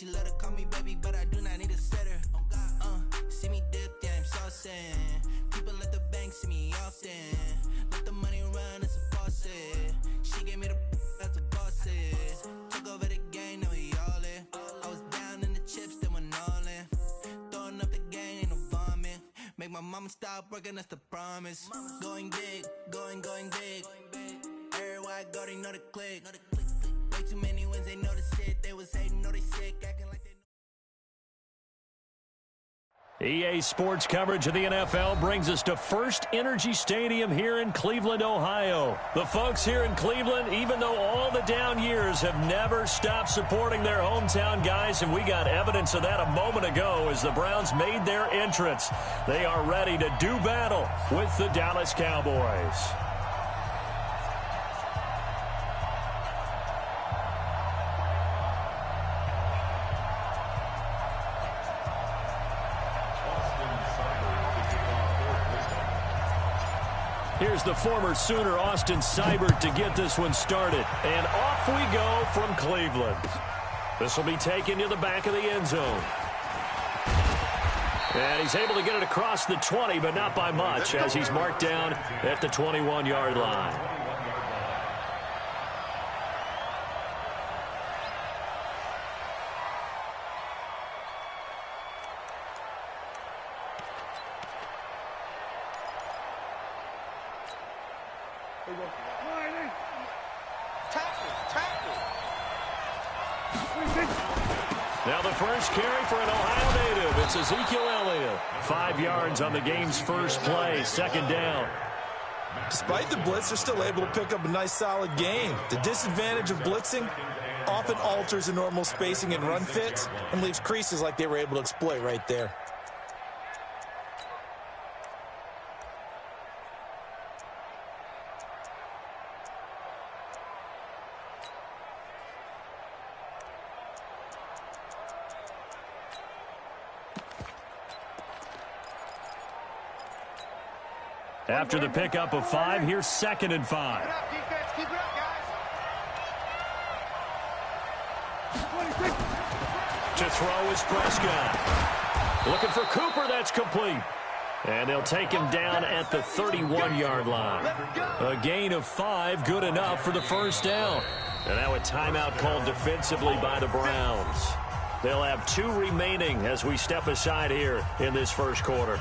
she let her call me baby, but I do not need a setter. See me dip, yeah, I'm saucing. People at the bank see me often. Let the money run, it's a faucet. She gave me the that's a boss is. Took over the game, now we all in. I was down in the chips, then went all in. Throwing up the game, ain't no vomit. Make my mama stop working, that's the promise. Going big, going big. Everywhere I go, they know the click. Way too many wins, they notice it. They was hating, know they sick, acting like they know. EA Sports coverage of the NFL brings us to First Energy Stadium here in Cleveland, Ohio. The folks here in Cleveland, even though all the down years, have never stopped supporting their hometown guys, and we got evidence of that a moment ago as the Browns made their entrance. They are ready to do battle with the Dallas Cowboys. Here's the former Sooner, Austin Seibert, to get this one started. And off we go from Cleveland. This will be taken to the back of the end zone. And he's able to get it across the 20, but not by much, as he's marked down at the 21-yard line. Now the first carry for an Ohio native. It's Ezekiel Elliott. 5 yards on the game's first play. Second down. Despite the blitz, they're still able to pick up a nice, solid gain. The disadvantage of blitzing often alters the normal spacing and run fits and leaves creases like they were able to exploit right there. After the pickup of 5, here's 2nd and 5. Keep it up, defense. Keep it up, guys. To throw is Prescott. Looking for Cooper, that's complete. And they'll take him down at the 31-yard line. A gain of 5, good enough for the first down. And now a timeout called defensively by the Browns. They'll have 2 remaining as we step aside here in this first quarter.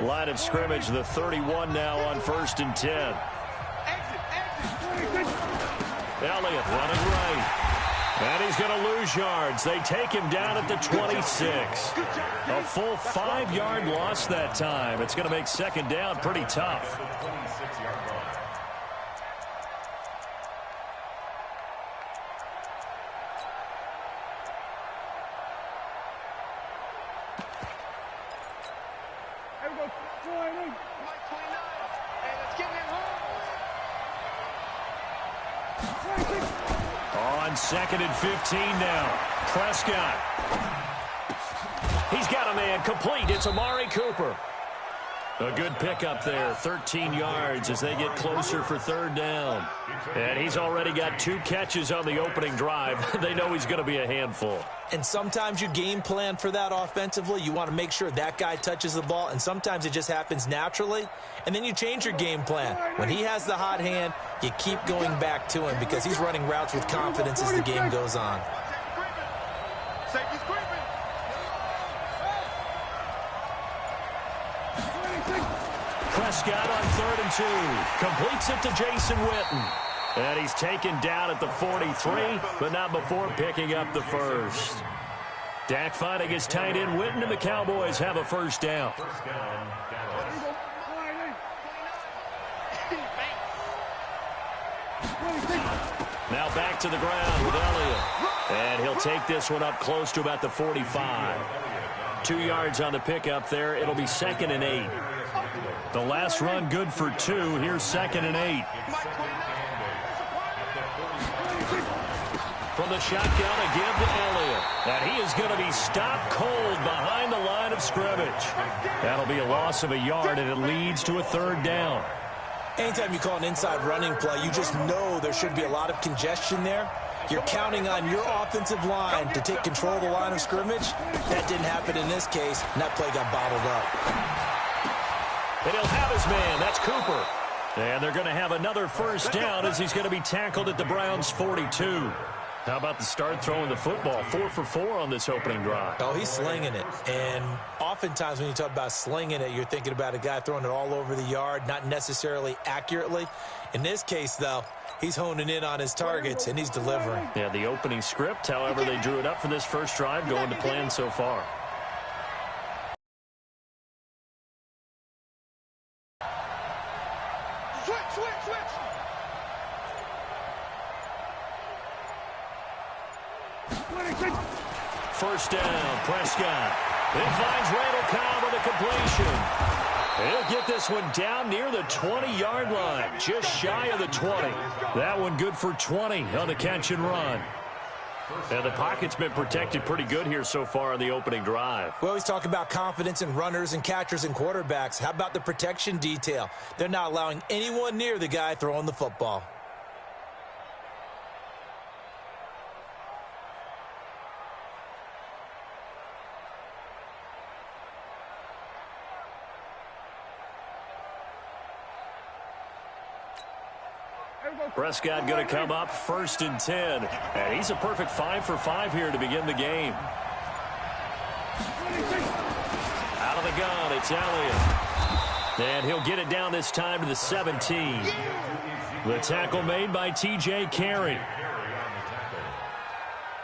Line of scrimmage, the 31 now on 1st and 10. Elliott running right. And he's going to lose yards. They take him down at the 26. A full 5-yard loss that time. It's going to make second down pretty tough. On 2nd and 15 now. Prescott. He's got a man complete. It's Amari Cooper. A good pickup there. 13 yards as they get closer for 3rd down. And he's already got 2 catches on the opening drive. They know he's going to be a handful. And sometimes you game plan for that offensively. You want to make sure that guy touches the ball, and sometimes it just happens naturally. And then you change your game plan. When he has the hot hand, you keep going back to him because he's running routes with confidence as the game goes on. Prescott on 3rd and 2. Completes it to Jason Witten. And he's taken down at the 43, but not before picking up the first. Dak finding his tight end Witten, and the Cowboys have a first down. Now back to the ground with Elliott. And he'll take this one up close to about the 45. 2 yards on the pickup there. It'll be 2nd and 8. The last run good for 2. Here's 2nd and 8. from the shotgun again to Elliott. And he is going to be stopped cold behind the line of scrimmage. That'll be a loss of a yard, and it leads to a third down. Anytime you call an inside running play, you just know there should be a lot of congestion there. You're counting on your offensive line to take control of the line of scrimmage. That didn't happen in this case, and that play got bottled up. And he'll have his man. That's Cooper. And they're going to have another first down as he's going to be tackled at the Browns' 42. How about the start throwing the football? 4 for 4 on this opening drive. Oh, he's slinging it. And oftentimes when you talk about slinging it, you're thinking about a guy throwing it all over the yard, not necessarily accurately. In this case, though, he's honing in on his targets, and he's delivering. Yeah, the opening script, however they drew it up for this first drive, going to plan so far. Switch. First down, Prescott. It finds Randall Cobb with a completion. He'll get this one down near the 20-yard line, just shy of the 20. That one good for 20 on the catch and run. And the pocket's been protected pretty good here so far on the opening drive. We always talk about confidence in runners and catchers and quarterbacks. How about the protection detail? They're not allowing anyone near the guy throwing the football. Prescott going to come up 1st and 10. And he's a perfect 5 for 5 here to begin the game. Out of the gun, it's Elliott. And he'll get it down this time to the 17. The tackle made by T.J. Carey.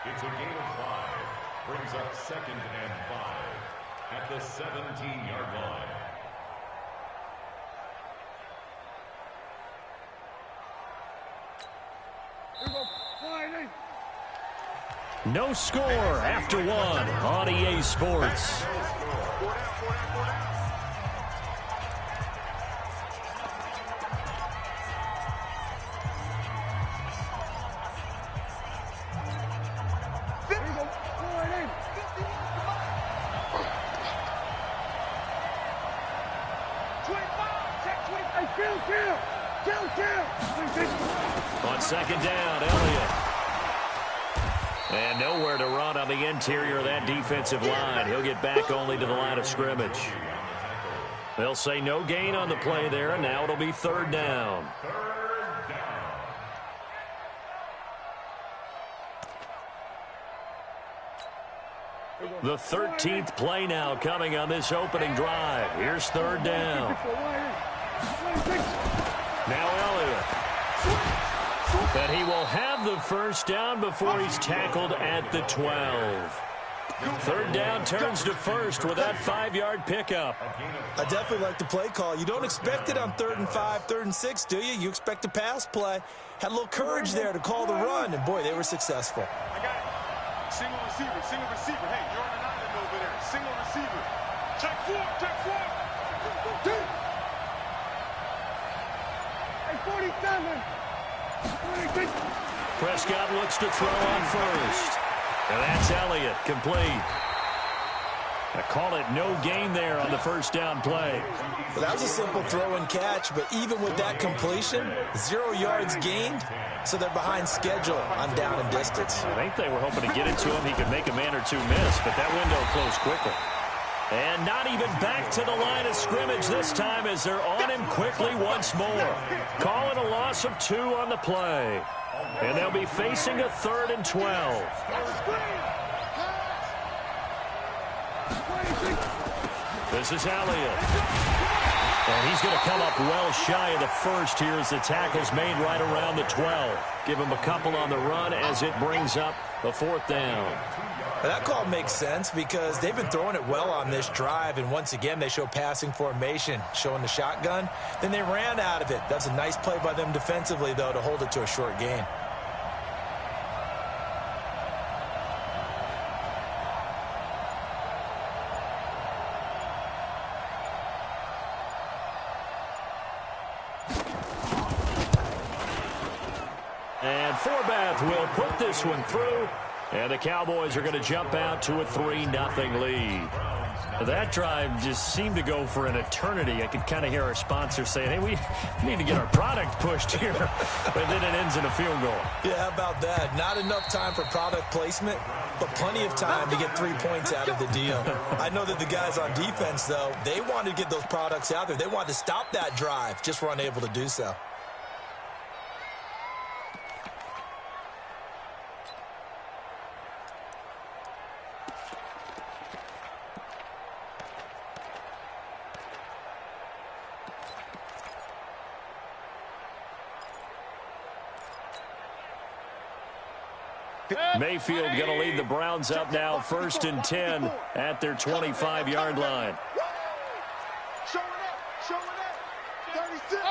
It's a gain of 5. Brings up 2nd and 5 at the 17-yard line. No score after 1 on EA Sports. On 2nd down, Elliott. And nowhere to run on the interior of that defensive line. He'll get back only to the line of scrimmage. They'll say no gain on the play there, and now it'll be 3rd down. The 13th play now coming on this opening drive. Here's 3rd down. Now Elliott. And he will have the first down before he's tackled at the 12. 3rd down turns to 1st with that 5-yard pickup. I definitely like the play call. You don't expect it on 3rd and 5, 3rd and 6, do you? You expect a pass play. Had a little courage there to call the run, and boy, they were successful. I got it. Single receiver. Hey, you're on an island over there. Single receiver. Check 4. Hey, 47. Prescott looks to throw on 1st. And that's Elliott, complete. I call it no gain there on the first down play. Well, that was a simple throw and catch, but even with that completion, 0 yards gained, so they're behind schedule on down and distance. I think they were hoping to get it to him. He could make a man or two miss, but that window closed quickly. And not even back to the line of scrimmage this time as they're on him quickly once more. Calling a loss of 2 on the play. And they'll be facing a 3rd and 12. This is Elliott. And he's going to come up well shy of the 1st here as the tackle's made right around the 12. Give him a couple on the run as it brings up the 4th down. That call makes sense because they've been throwing it well on this drive, and once again they show passing formation, showing the shotgun. Then they ran out of it. That's a nice play by them defensively, though, to hold it to a short gain. And Forbath will put this one through, and the Cowboys are going to jump out to a 3-0 lead. That drive just seemed to go for an eternity. I could kind of hear our sponsor saying, hey, we need to get our product pushed here. But then it ends in a field goal. Yeah, how about that? Not enough time for product placement, but plenty of time to get 3 points out of the deal. I know that the guys on defense, though, they wanted to get those products out there. They wanted to stop that drive, just were unable to do so. Mayfield going to lead the Browns up now, 1st and 10 at their 25-yard line. Show it up. 36.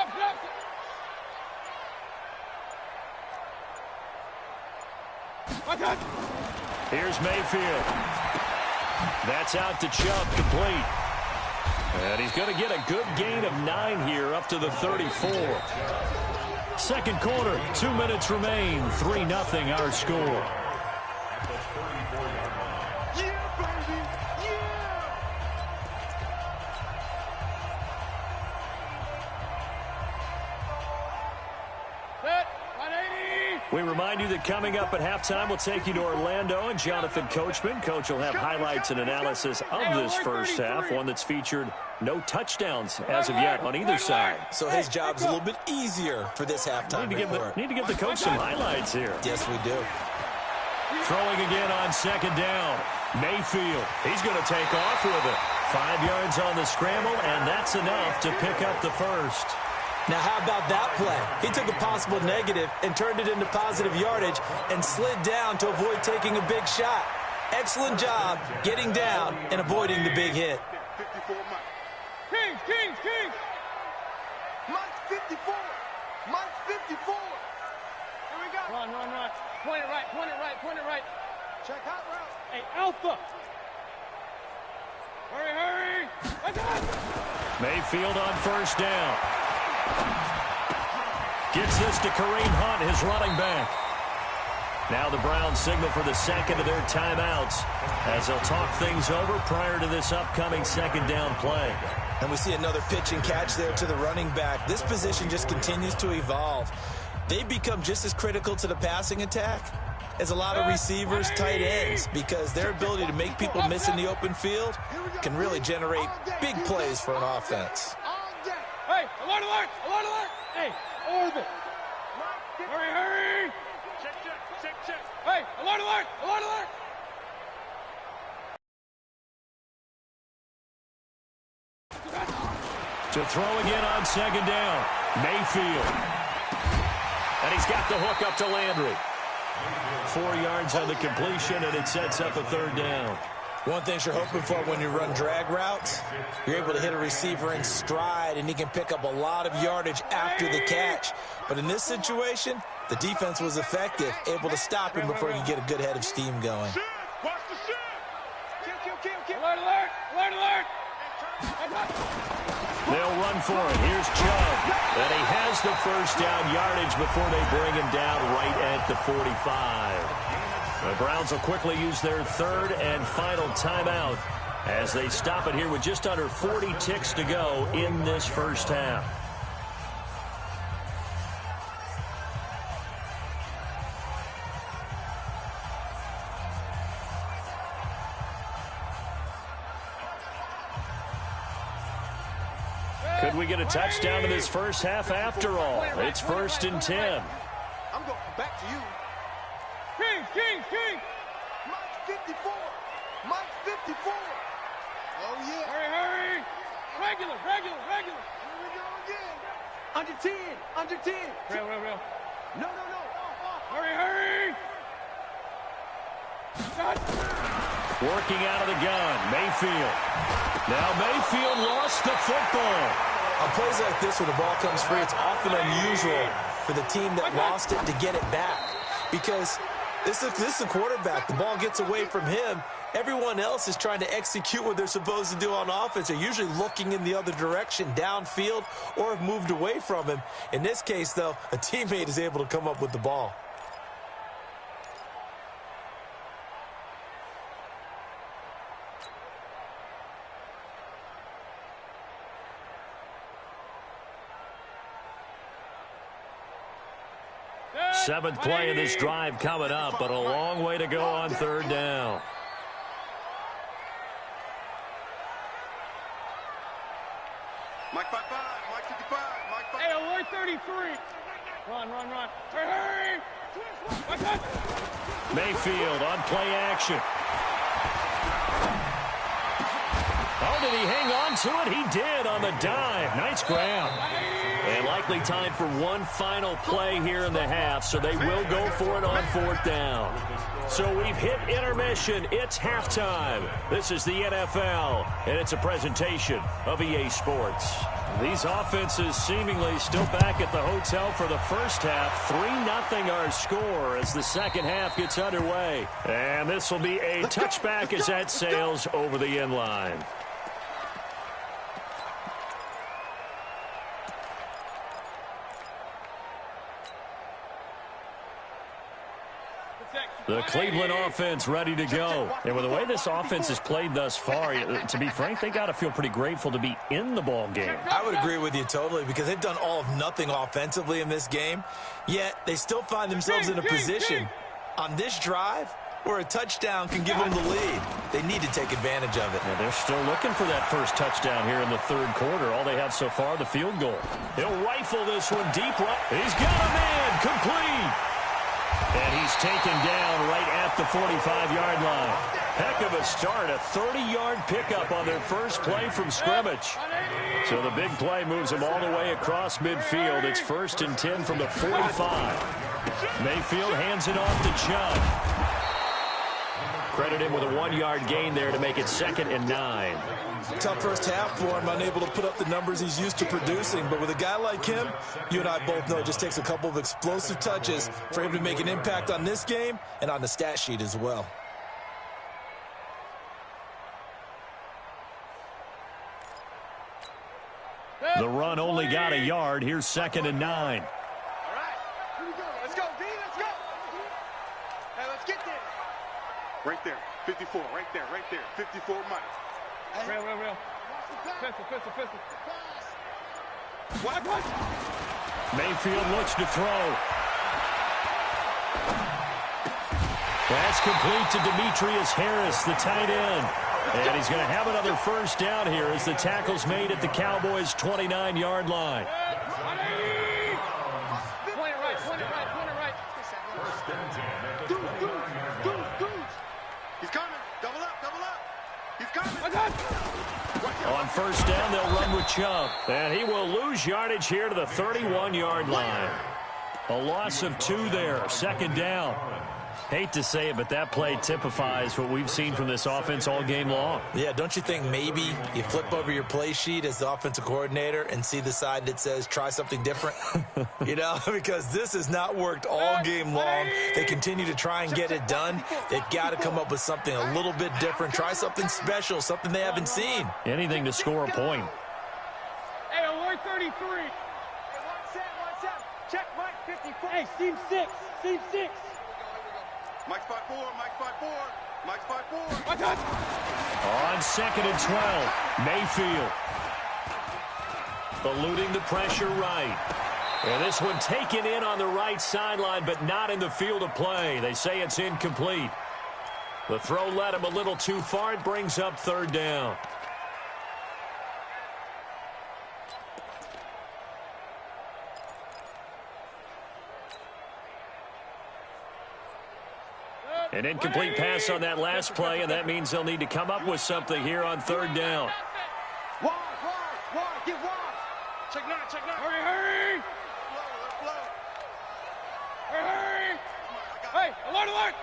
Here's Mayfield. That's out to Chubb, complete. And he's going to get a good gain of 9 here, up to the 34. Second quarter, 2 minutes remain, 3-0 our score. Yeah, baby. Yeah. Set. 180. We remind you that coming up at halftime, we'll take you to Orlando and Jonathan Coachman. Coach will have highlights and analysis of this first half, one that's featured no touchdowns as of yet on either side. So his job's a little bit easier for this halftime report. Need to give the coach some highlights here. Yes, we do. Throwing again on second down. Mayfield, he's going to take off with it. 5 yards on the scramble, and that's enough to pick up the first. Now, how about that play? He took a possible negative and turned it into positive yardage and slid down to avoid taking a big shot. Excellent job getting down and avoiding the big hit. 54 Mike. Kings. Mike's 54. Mike's 54. Here we go. Run. Point it right. Check out route. Hey, Alpha. Hurry. Mayfield on first down. Gets this to Kareem Hunt, his running back. Now the Browns signal for the second of their timeouts as they'll talk things over prior to this upcoming second down play. And we see another pitch and catch there to the running back. This position just continues to evolve. They become just as critical to the passing attack as a lot of receivers, tight ends, because their ability to make people miss in the open field can really generate big plays for an offense. Hey, alert. Hey, orbit. Hurry. Check. Hey, alert. To throw again on second down. Mayfield. And he's got the hook up to Landry. 4 yards on the completion, and it sets up a third down. One thing you're hoping for when you run drag routes, you're able to hit a receiver in stride, and he can pick up a lot of yardage after the catch. But in this situation, the defense was effective, able to stop him before he could get a good head of steam going. Watch the shit. Kill. Alert. They'll run for it. Here's Chubb. And he has the first down yardage before they bring him down right at the 45. The Browns will quickly use their third and final timeout as they stop it here with just under 40 ticks to go in this first half. Could we get a touchdown in this first half after all? It's 1st and 10. I'm going back to you. King. Mike's 54. Mike's 54. Oh, yeah. Hurry. Regular. Here we go again. Under 10. Real. No. Hurry. Working out of the gun, Mayfield. Now Mayfield lost the football. On plays like this, when the ball comes free, it's often unusual for the team that lost it to get it back. Because this is a quarterback. The ball gets away from him. Everyone else is trying to execute what they're supposed to do on offense. They're usually looking in the other direction, downfield, or have moved away from him. In this case, though, a teammate is able to come up with the ball. Seventh play of this drive coming up, but a long way to go on third down. Mike 55, Mike 55, Mike 55. Hey, alert 33. Run. Hurry! Mayfield on play action. Oh, did he hang on to it? He did on the dive. Nice grab. And likely time for one final play here in the half, so they will go for it on fourth down. So we've hit intermission. It's halftime. This is the NFL, and it's a presentation of EA Sports. These offenses seemingly still back at the hotel for the first half. 3-0 our score as the second half gets underway. And this will be a touchback as that sails over the end line. The Cleveland offense ready to go. And with the way this offense has played thus far, to be frank, they got to feel pretty grateful to be in the ball game. I would agree with you totally because they've done all of nothing offensively in this game, yet they still find themselves in a position on this drive where a touchdown can give them the lead. They need to take advantage of it. Yeah, they're still looking for that first touchdown here in the third quarter. All they have so far, the field goal. He'll rifle this one deep right. He's got a man complete. And he's taken down right at the 45-yard line. Heck of a start, a 30-yard pickup on their first play from scrimmage. So the big play moves them all the way across midfield. It's 1st and 10 from the 45. Mayfield hands it off to Chubb. Credit him with a 1-yard gain there to make it 2nd and 9. Tough first half for him, unable to put up the numbers he's used to producing. But with a guy like him, you and I both know it just takes a couple of explosive touches for him to make an impact on this game and on the stat sheet as well. The run only got a yard. Here's 2nd and 9. All right, here we go. Let's go, D, let's go. Hey, let's get there. Right there, 54, right there, 54, Mike. Real. Pistol. What? Mayfield looks to throw. That's complete to Demetrius Harris, the tight end. And he's going to have another first down here as the tackle's made at the Cowboys' 29-yard line. Point it right. Dude. He's coming. Double up. He's coming. On first down, they'll run with Chubb. And he will lose yardage here to the 31-yard line. A loss of 2 there, 2nd down. Hate to say it, but that play typifies what we've seen from this offense all game long. Yeah, don't you think maybe you flip over your play sheet as the offensive coordinator and see the side that says try something different? You know, because this has not worked all game long. They continue to try and get it done. They've got to come up with something a little bit different. Try something special, something they haven't seen. Anything to score a point. Hey, alert 33. Hey, one set. Check Mike 54. Hey, seam 6. Mike's 5'4", Mike's 5'4". On 2nd and 12, Mayfield. Eluding the pressure right. And this one taken in on the right sideline, but not in the field of play. They say it's incomplete. The throw led him a little too far. It brings up 3rd down. An incomplete pass on that last play, and that means they'll need to come up with something here on 3rd down. Wide, get wide. Check 9. Hurry. Hey, alert.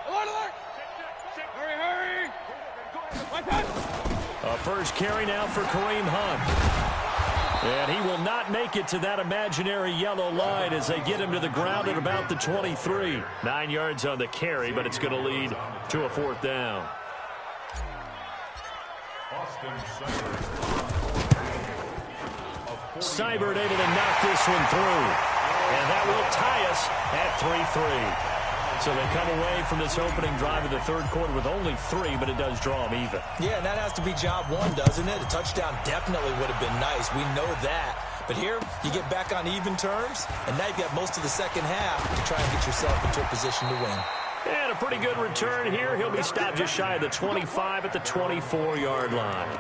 Hurry. A first carry now for Kareem Hunt. And he will not make it to that imaginary yellow line as they get him to the ground at about the 23. 9 yards on the carry, but it's going to lead to a 4th down. Seibert able to knock this one through. And that will tie us at 3-3. So they come away from this opening drive of the third quarter with only 3, but it does draw them even. Yeah, and that has to be job 1, doesn't it? A touchdown definitely would have been nice. We know that. But here, you get back on even terms, and now you've got most of the second half to try and get yourself into a position to win. And a pretty good return here. He'll be stopped just shy of the 25 at the 24-yard line.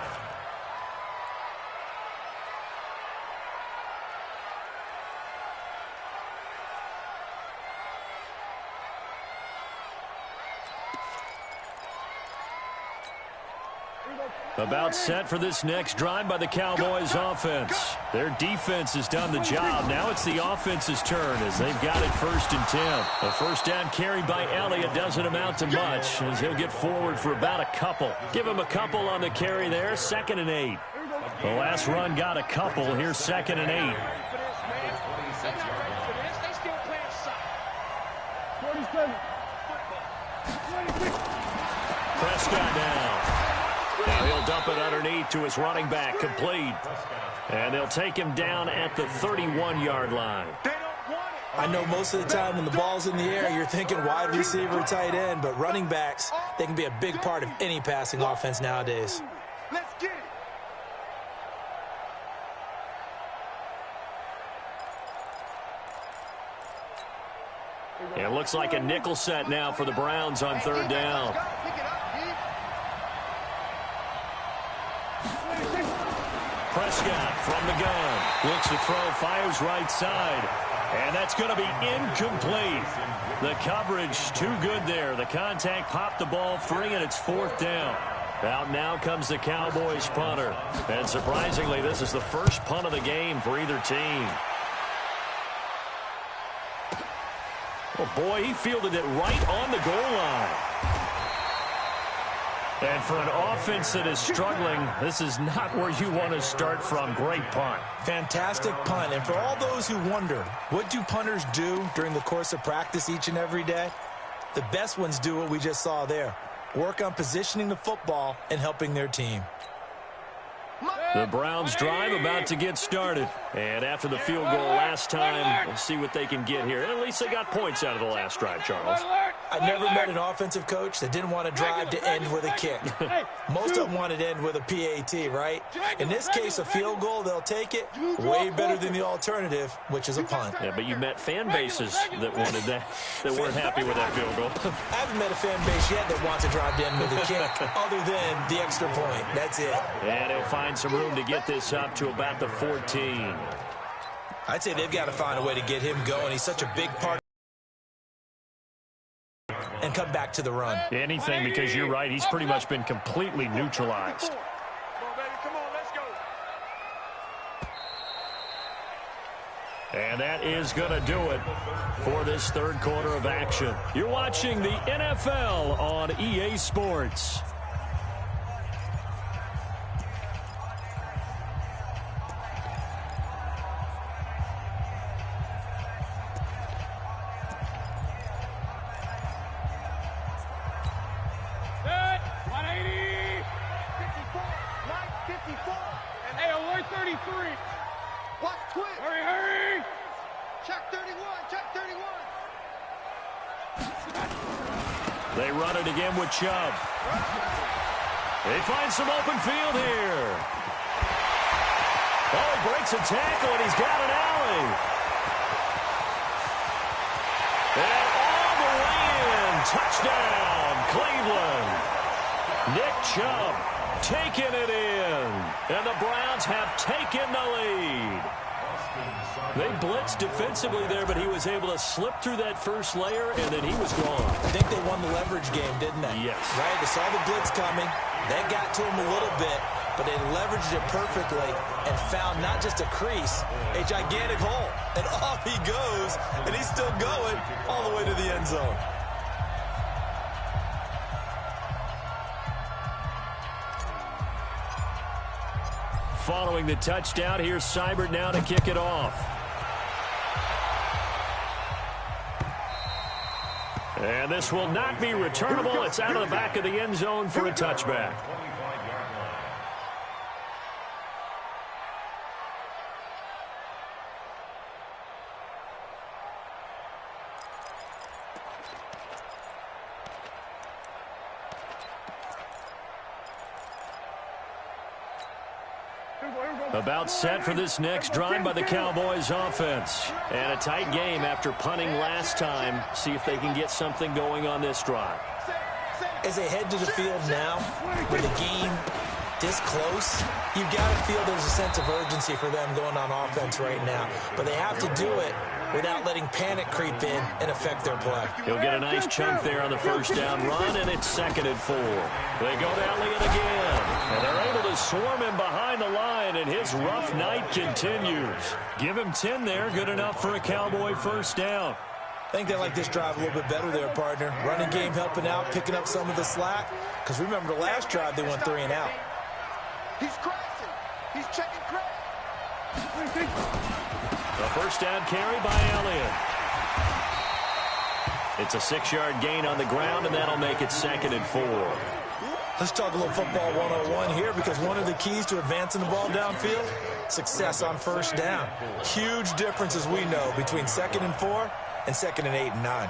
About set for this next drive by the Cowboys offense. Their defense has done the job. Now it's the offense's turn as they've got it 1st and 10. A first down carry by Elliott doesn't amount to much as he'll get forward for about a couple. Give him a couple on the carry there. 2nd and 8. The last run got a couple. Here's 2nd and 8. Prescott down. Now he'll dump it underneath to his running back, complete. And they'll take him down at the 31-yard line. I know most of the time when the ball's in the air, you're thinking wide receiver, tight end, but running backs, they can be a big part of any passing offense nowadays. Let's get it. It looks like a nickel set now for the Browns on 3rd down. Prescott from the gun. Looks to throw, fires right side. And that's going to be incomplete. The coverage too good there. The contact popped the ball free, and it's 4th down. Out now comes the Cowboys punter. And surprisingly, this is the first punt of the game for either team. Oh, boy, he fielded it right on the goal line. And for an offense that is struggling, this is not where you want to start from. Great punt. Fantastic punt. And for all those who wonder, what do punters do during the course of practice each and every day? The best ones do what we just saw there. Work on positioning the football and helping their team. The Browns drive about to get started. And after the field goal last time, we'll see what they can get here. At least they got points out of the last drive, Charles. I never met an offensive coach that didn't want to drive to end with a kick. Most of them wanted to end with a PAT, right? In this case, a field goal, they'll take it. Way better than the alternative, which is a punt. Yeah, but you met fan bases that wanted that weren't happy with that field goal. I haven't met a fan base yet that wants to drive to end with a kick, other than the extra point. That's it. And he'll find some room to get this up to about the 14. I'd say they've got to find a way to get him going. He's such a big part. And come back to the run. Anything, because you're right. He's pretty much been completely neutralized. Come on, baby. Come on, let's go. And that is going to do it for this 3rd quarter of action. You're watching the NFL on EA Sports. They run it again with Chubb. They find some open field here. Oh, he breaks a tackle, and he's got an alley. And all the way in. Touchdown, Cleveland. Nick Chubb taking it in. And the Browns have taken the lead. They blitzed defensively there, but he was able to slip through that first layer, and then he was gone. I think they won the leverage game, didn't they? Yes. Right? They saw the blitz coming. That got to him a little bit, but they leveraged it perfectly and found not just a crease, a gigantic hole. And off he goes, and he's still going all the way to the end zone. Following the touchdown, here's Seibert now to kick it off. And this will not be returnable. It's out of the back of the end zone for a touchback. About set for this next drive by the Cowboys offense. And a tight game after punting last time. See if they can get something going on this drive. As they head to the field now, with the game this close, you've got to feel there's a sense of urgency for them going on offense right now. But they have to do it without letting panic creep in and affect their play. He'll get a nice chunk there on the first down run, and it's 2nd and 4. They go to Elliott again, and they're able to swarm him behind the line, and his rough night continues. Give him 10 there, good enough for a Cowboy first down. I think they like this drive a little bit better there, partner. Running game helping out, picking up some of the slack. Because remember, the last drive, they went 3 and out. He's crashing. He's checking crash. The first down carry by Elliott. It's a 6-yard gain on the ground, and that'll make it 2nd and 4. Let's talk a little football 101 here, because one of the keys to advancing the ball downfield, success on first down. Huge difference, as we know, between 2nd and 4 and 2nd and 8 and 9.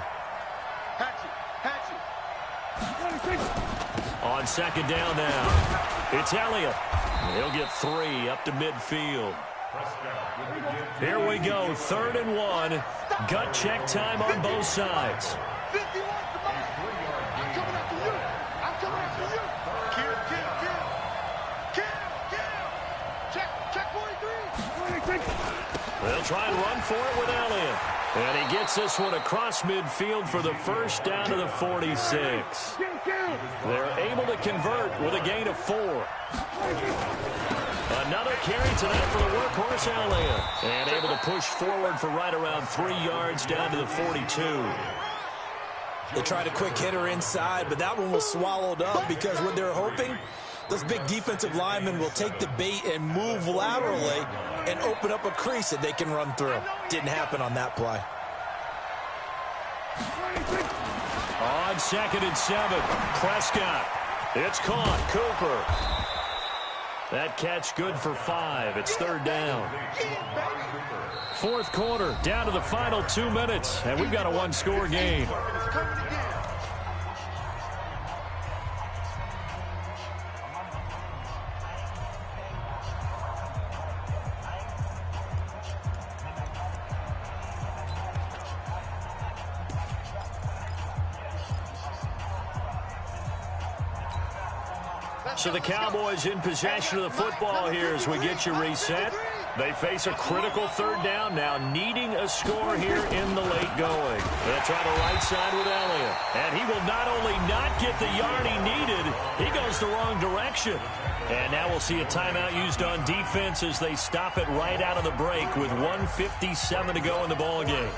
On 2nd down now, it's Elliott. He'll get 3 up to midfield. Here we go, 3rd and 1. Gut check time on both sides. 50 yards to mine. I'm coming after you. I'm coming after you. Kill. Check 43. They'll try and run for it with Elliott. And he gets this one across midfield for the first down to the 46. They're able to convert with a gain of 4. Another carry tonight for the workhorse Elliott. And able to push forward for right around 3 yards down to the 42. They tried a quick hitter inside, but that one was swallowed up because what they're hoping, those big defensive linemen will take the bait and move laterally and open up a crease that they can run through. Didn't happen on that play. On 2nd and 7, Prescott. It's caught. Cooper. That catch good for 5. It's 3rd down. 4th quarter, down to the final 2 minutes, and we've got a 1-score game. So the Cowboys in possession of the football here as we get you reset. They face a critical 3rd down now, needing a score here in the late going. They'll try the right side with Elliott. And he will not only not get the yard he needed, he goes the wrong direction. And now we'll see a timeout used on defense as they stop it right out of the break with 1:57 to go in the ballgame.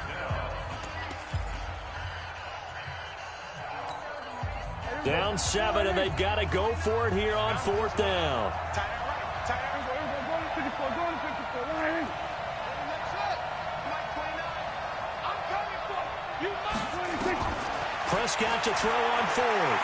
Down 7, and they've got to go for it here on 4th down. Prescott to throw on 4th.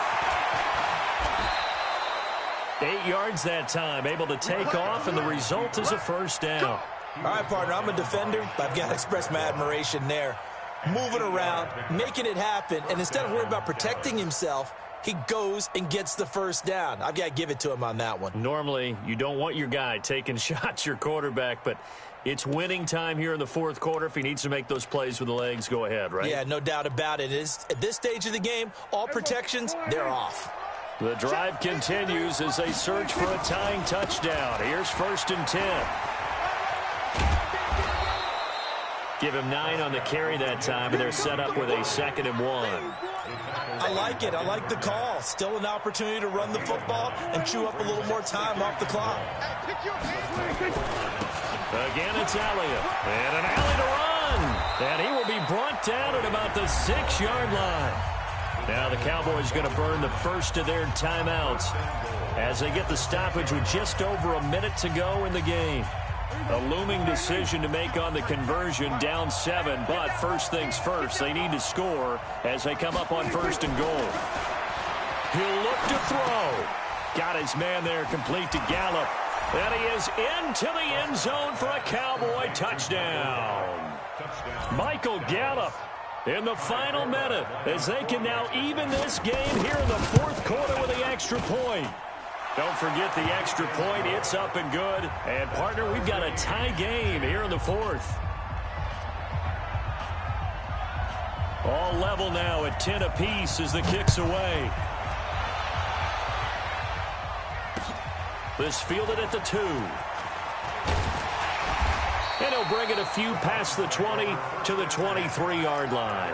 8 yards that time, able to take off, and the result is a first down. All right, partner, I'm a defender, but I've got to express my admiration there. Moving around, making it happen, and instead of worrying about protecting himself, he goes and gets the first down. I've got to give it to him on that one. Normally, you don't want your guy taking shots, your quarterback, but it's winning time here in the 4th quarter. If he needs to make those plays with the legs, go ahead, right? Yeah, no doubt about it. At this stage of the game, all protections, they're off. The drive continues as they search for a tying touchdown. Here's 1st and 10. Give him 9 on the carry that time, and they're set up with a 2nd and 1. I like it. I like the call. Still an opportunity to run the football and chew up a little more time off the clock. Again, it's Elliott. And an alley to run. And he will be brought down at about the 6-yard line. Now the Cowboys going to burn the first of their timeouts as they get the stoppage with just over a minute to go in the game. A looming decision to make on the conversion, down 7, but first things first, they need to score as they come up on 1st and goal. He'll look to throw. Got his man there, complete to Gallup. And he is into the end zone for a Cowboy touchdown. Michael Gallup in the final minute as they can now even this game here in the 4th quarter with the extra point. Don't forget the extra point. It's up and good. And, partner, we've got a tie game here in the fourth. All level now at 10 apiece as the kick's away. This fielded at the 2. And he'll bring it a few past the 20 to the 23-yard line.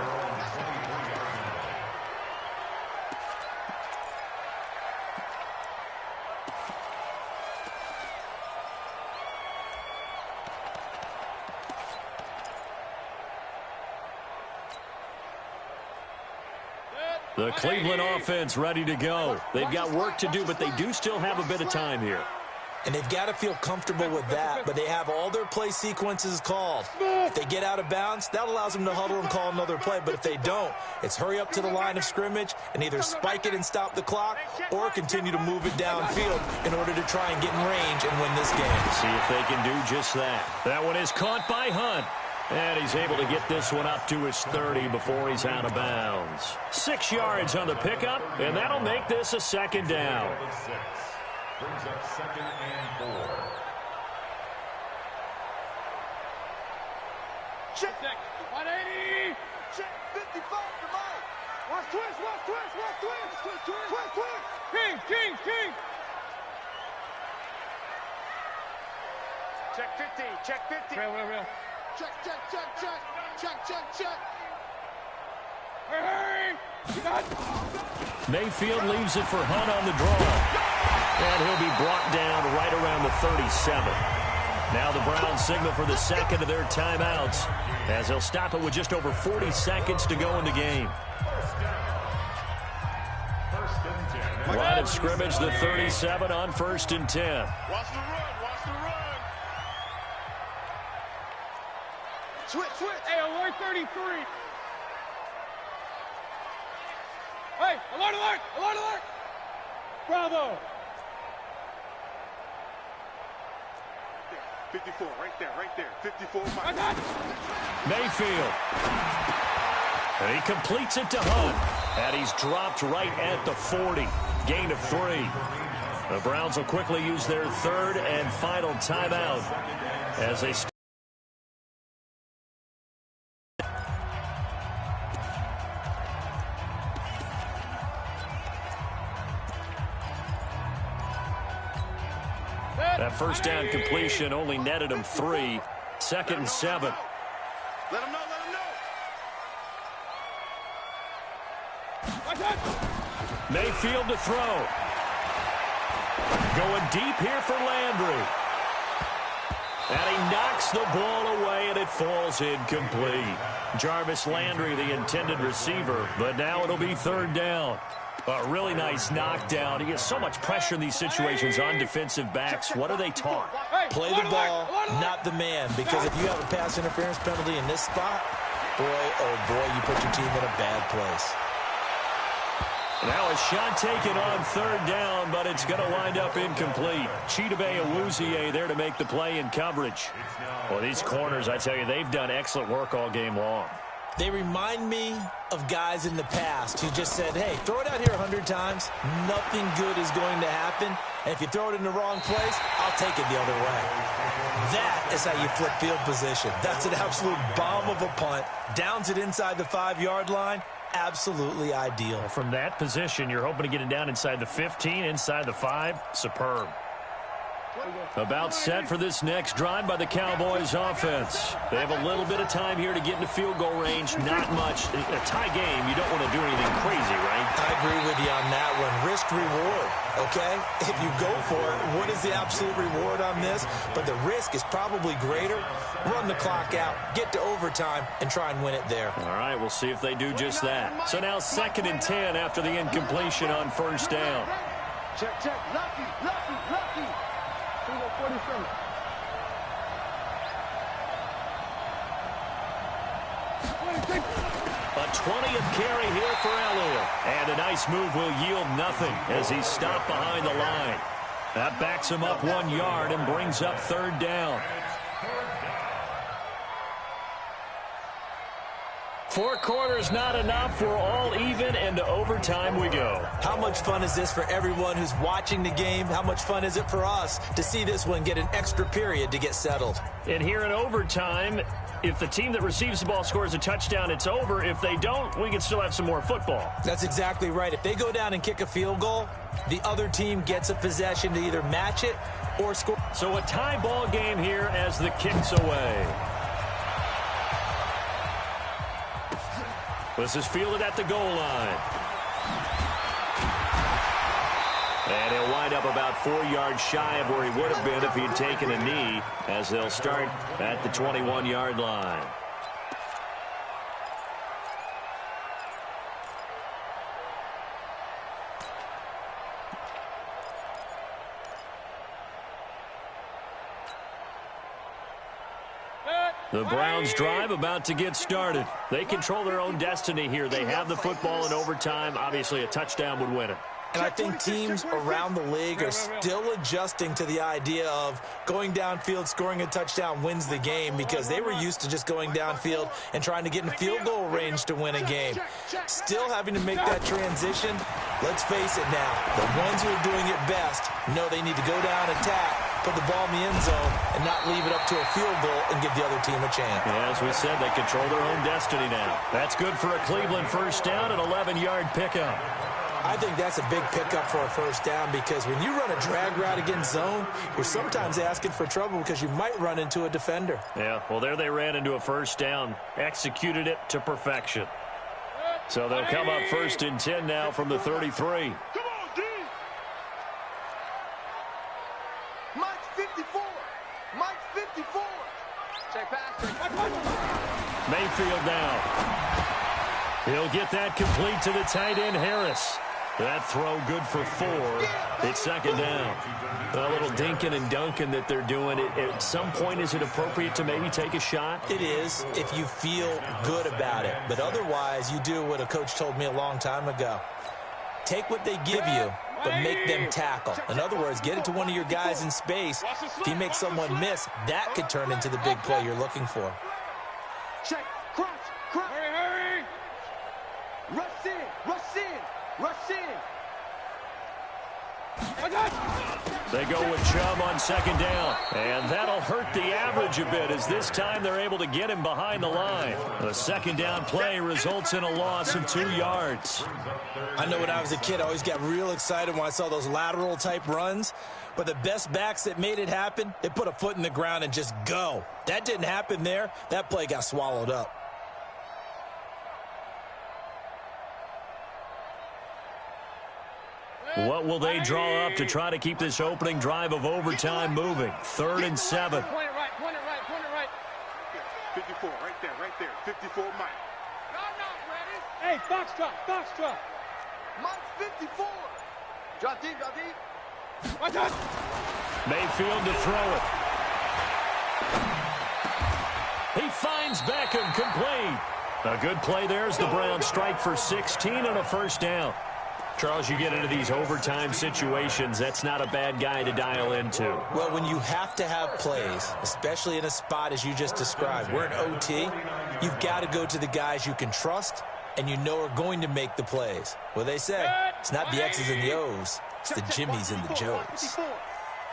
The Cleveland offense ready to go. They've got work to do, but they do still have a bit of time here. And they've got to feel comfortable with that, but they have all their play sequences called. If they get out of bounds, that allows them to huddle and call another play. But if they don't, it's hurry up to the line of scrimmage and either spike it and stop the clock or continue to move it downfield in order to try and get in range and win this game. See if they can do just that. That one is caught by Hunt. And he's able to get this one up to his 30 before he's out of bounds. 6 yards on the pickup, and that'll make this a second down. Brings up 2nd and 4. Check. 180. Check 55 to Mike. Watch twist. King. Check 50. Real. Check. Hurry. Mayfield leaves it for Hunt on the draw. And he'll be brought down right around the 37. Now the Browns signal for the second of their timeouts, as they'll stop it with just over 40 seconds to go in the game. Line of scrimmage, the 37 on 1st and 10. Watch the run. Switch. Hey, alert 33. Hey, alert. Bravo. 54, right there. 54. Mayfield. And he completes it to Hunt. And he's dropped right at the 40. Gain of 3. The Browns will quickly use their 3rd and final timeout as they that first down completion only netted him 3. 2nd and 7. Let him know. Mayfield to throw. Going deep here for Landry. And he knocks the ball away, and it falls incomplete. Jarvis Landry, the intended receiver, but now it'll be 3rd down. A really nice knockdown. He gets so much pressure in these situations on defensive backs. What are they taught? Play the ball, not the man, because if you have a pass interference penalty in this spot, boy, oh boy, you put your team in a bad place. Now a shot taken on 3rd down, but it's going to wind up incomplete. Chidobe Awuzie there to make the play in coverage. Well, these corners, I tell you, they've done excellent work all game long. They remind me of guys in the past who just said, hey, throw it out here 100 times. Nothing good is going to happen. And if you throw it in the wrong place, I'll take it the other way. That is how you flip field position. That's an absolute bomb of a punt. Downs it inside the 5-yard line. Absolutely ideal. From that position, you're hoping to get it down inside the 15, inside the 5. Superb. About set for this next drive by the Cowboys offense. They have a little bit of time here to get into field goal range. Not much. In a tie game, you don't want to do anything crazy, right? I agree with you on that one. Risk reward, okay? If you go for it, what is the absolute reward on this? But the risk is probably greater. Run the clock out, get to overtime, and try and win it there. All right, we'll see if they do just that. So now 2nd and 10 after the incompletion on 1st down. Check. Lucky. 47. A 20th carry here for Elliott. And a nice move will yield nothing as he's stopped behind the line. That backs him up 1 yard and brings up 3rd down. 4 quarters not enough. We're all even, and to overtime we go. How much fun is this for everyone who's watching the game? How much fun is it for us to see this one get an extra period to get settled? And here in overtime, if the team that receives the ball scores a touchdown, it's over. If they don't, we can still have some more football. That's exactly right. If they go down and kick a field goal, the other team gets a possession to either match it or score. So a tie ball game here as the kick's away. This is fielded at the goal line. And he'll wind up about 4 yards shy of where he would have been if he'd taken a knee, as they'll start at the 21-yard line. The Browns drive about to get started. They control their own destiny here. They have the football in overtime. Obviously, a touchdown would win it. And I think teams around the league are still adjusting to the idea of going downfield, scoring a touchdown wins the game, because they were used to just going downfield and trying to get in field goal range to win a game. Still having to make that transition. Let's face it now, the ones who are doing it best know they need to go down, attack, put the ball in the end zone, and not leave it up to a field goal and give the other team a chance. Yeah, as we said, they control their own destiny now. That's good for a Cleveland first down, an 11-yard pickup. I think that's a big pickup for a first down, because when you run a drag route against zone, you're sometimes asking for trouble because you might run into a defender. Yeah, well, there they ran into a first down, executed it to perfection. So they'll come up 1st and 10 now from the 33. Come on, D. Mike's 54. Mike's 54. Check pass. Mayfield now. He'll get that complete to the tight end, Harris. That throw good for 4. It's 2nd down. A little dinking and dunking that they're doing. At some point, is it appropriate to maybe take a shot? It is, if you feel good about it. But otherwise, you do what a coach told me a long time ago. Take what they give you, but make them tackle. In other words, get it to one of your guys in space. If you make someone miss, that could turn into the big play you're looking for. Check. Crunch. Crunch. Hurry. Rush in. Rush in. Rush in. They go with Chubb on 2nd down. And that'll hurt the average a bit, as this time they're able to get him behind the line. The 2nd down play results in a loss of 2 yards. I know when I was a kid, I always got real excited when I saw those lateral type runs. But the best backs that made it happen, they put a foot in the ground and just go. That didn't happen there. That play got swallowed up. What will they draw up to try to keep this opening drive of overtime moving? 3rd and 7. Point it right, point it right, point it right. 54, right there, 54, Mike. I'm not ready. Hey, Foxtrot. Mike's 54. Drop deep. Watch out. Mayfield to throw it. He finds Beckham, complete. A good play there as the Browns strike for 16 on a 1st down. Charles, you get into these overtime situations, that's not a bad guy to dial into. Well, when you have to have plays, especially in a spot as you just described, we're in OT, you've got to go to the guys you can trust and you know are going to make the plays. Well, they say it's not the X's and the O's, it's the Jimmies and the Joes.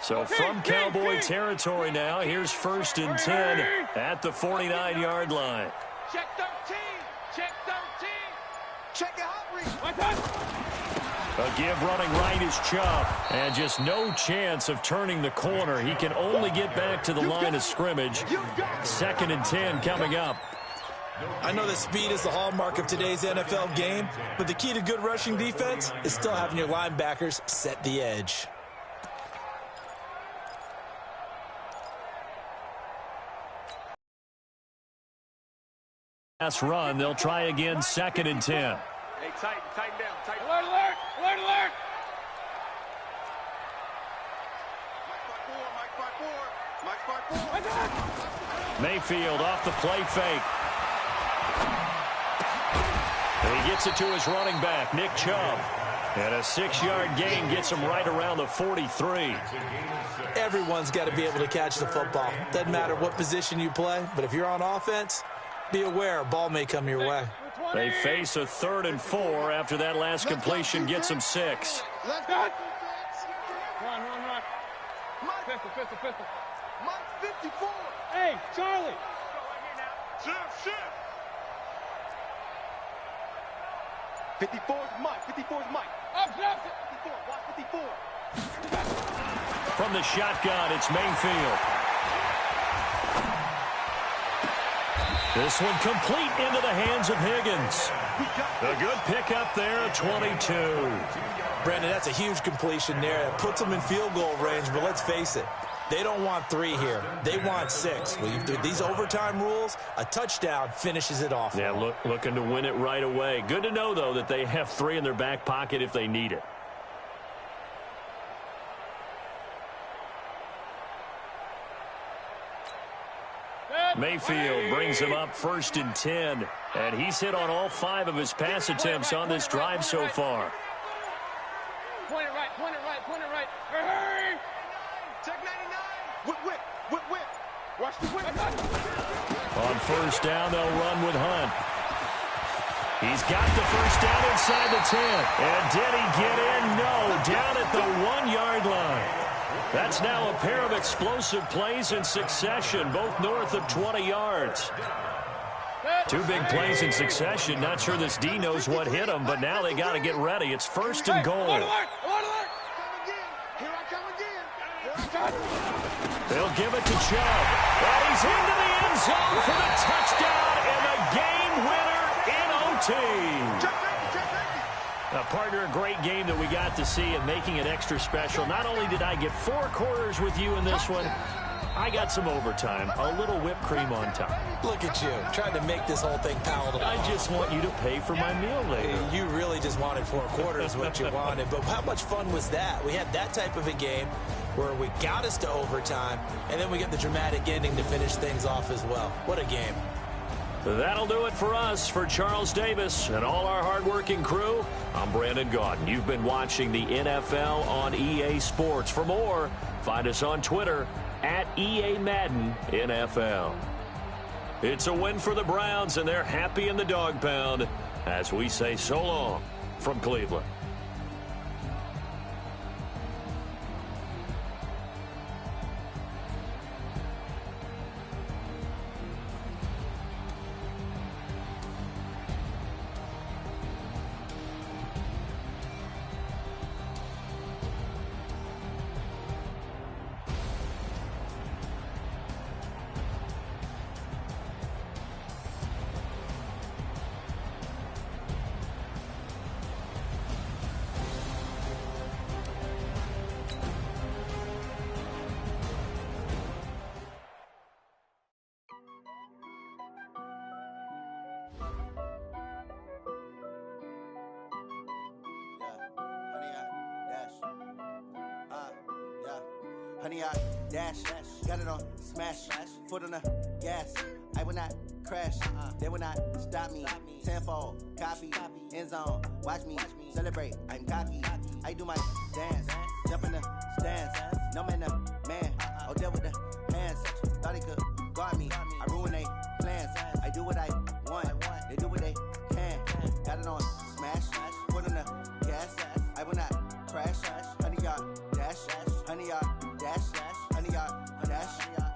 So from Cowboy territory now, here's 1st and 10 at the 49-yard line. Check 13. Check 13. Check it out, Reed. Watch out. A give running right is Chubb. And just no chance of turning the corner. He can only get back to the line of scrimmage. 2nd and 10 coming up. I know that speed is the hallmark of today's NFL game, but the key to good rushing defense is still having your linebackers set the edge. Last run, they'll try again, 2nd and 10. Hey, tighten down, tighten. Alert. Mike 5-4. Mayfield off the play fake. And he gets it to his running back, Nick Chubb. And a 6-yard gain gets him right around the 43. Everyone's got to be able to catch the football. Doesn't matter what position you play, but if you're on offense, Be aware, ball may come your way. They face a 3rd and 4 after that last completion gets them 6. Let's go. Run. Pistol. Mike 54. Hey, Charlie. Shift. 54 is Mike. 54 is Mike. Up. 54. Watch 54. From the shotgun, it's Mayfield. This one complete into the hands of Higgins. A good pickup there, 22. Brandon, that's a huge completion there. It puts them in field goal range, but let's face it, they don't want 3 here. They want 6. With these overtime rules, a touchdown finishes it off. Yeah, looking to win it right away. Good to know, though, that they have 3 in their back pocket if they need it. Mayfield brings him up 1st and 10, and he's hit on all 5 of his pass attempts on this drive so far. Point it right. Hurry! Check 99. Whip. Watch the whip. On 1st down, they'll run with Hunt. He's got the 1st down inside the 10. And did he get in? No, down at the 1-yard line. That's now a pair of explosive plays in succession, both north of 20 yards. 2 big plays in succession. Not sure this D knows what hit him, but now they got to get ready. It's 1st and goal. They'll give it to Chubb. And he's into the end zone for the touchdown and the game winner in OT. Partner, a great game that we got to see and making it extra special. Not only did I get 4 quarters with you in this one, I got some overtime, a little whipped cream on top. Look at you, trying to make this whole thing palatable. I just want you to pay for my meal later. You really just wanted 4 quarters, what you wanted. But how much fun was that? We had that type of a game where we got us to overtime, and then we get the dramatic ending to finish things off as well. What a game. That'll do it for us. For Charles Davis and all our hardworking crew, I'm Brandon Gaudin. You've been watching the NFL on EA Sports. For more, find us on Twitter at EA Madden NFL. It's a win for the Browns, and they're happy in the dog pound as we say so long from Cleveland. Honey, I dash, got it on smash, foot on the gas. I will not crash, they will not stop me. Tenfold, copy, end zone, watch me celebrate. I'm cocky, I do my dance, jump in the stands. No man, man, I'll deal with the hands. Thought he could guard me, I ruin they plans. I do what I want, they do what they can. Got it on smash, foot on the gas. I will not crash, honey, y'all dash, honey, y'all dash, honey, y'all dash,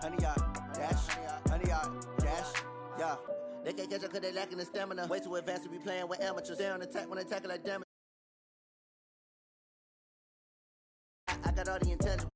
honey, y'all dash, honey, y'all dash, yeah. They can't catch up cause they lacking the stamina. Way too advanced to be playing with amateurs. Stay on attack when they tackle like damage. I got all the intangible.